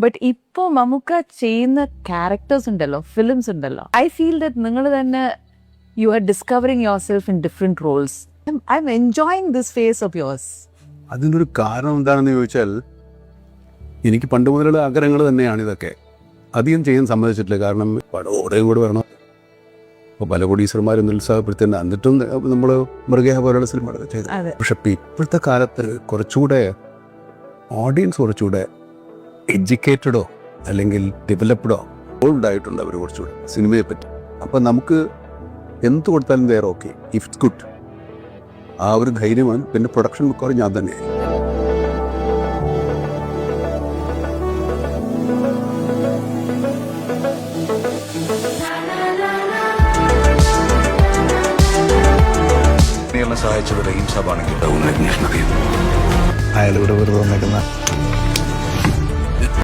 But ഇപ്പോ മമ്മൂക്ക ചെയ്യുന്ന characters ഉണ്ടല്ലോ, ഫിലിംസ് ഉണ്ടല്ലോ, ഐ ഫീൽ ദാറ്റ് നിങ്ങൾ തന്നെ you are discovering yourself in different roles. I'm enjoying this phase of yours. അതിനൊരു കാരണം എന്താണെന്ന് ചോദിച്ചാൽ, എനിക്ക് പണ്ട് മുതലുള്ള ആഗ്രഹങ്ങൾ തന്നെയാണ് ഇതൊക്കെ. അധികം ചെയ്യാൻ സമ്മതിച്ചിട്ടില്ല. കാരണം പടം കൂടെ വരണം. ഇപ്പോൾ പല പ്രൊഡ്യൂസർമാരും നിരുത്സാഹപ്പെടുത്തുന്ന, എന്നിട്ടും നമ്മൾ മൃഗേഹ പോലുള്ള സിനിമകളൊക്കെ ചെയ്തു. പക്ഷെ ഇപ്പോഴത്തെ കാലത്ത് കുറച്ചുകൂടെ ഓഡിയൻസ് കുറച്ചുകൂടെ എഡ്യൂക്കേറ്റഡോ അല്ലെങ്കിൽ ഡെവലപ്ഡോ ഉണ്ടായിട്ടുണ്ട് അവർ കുറച്ചുകൂടെ സിനിമയെ പറ്റി. അപ്പം നമുക്ക് എന്ത് കൊടുത്താലും വേറെ ഓക്കെ, ഇഫ് ഇറ്റ്സ് ഗുഡ്. ആ ഒരു ധൈര്യമാണ്. പിന്നെ പ്രൊഡക്ഷൻ മിക്കവാറും ഞാൻ തന്നെയായി. സഹായിച്ചത് റഹീം സാബാണെങ്കിൽ അയാളിവിടെ വെറുതെ വന്നേക്കുന്ന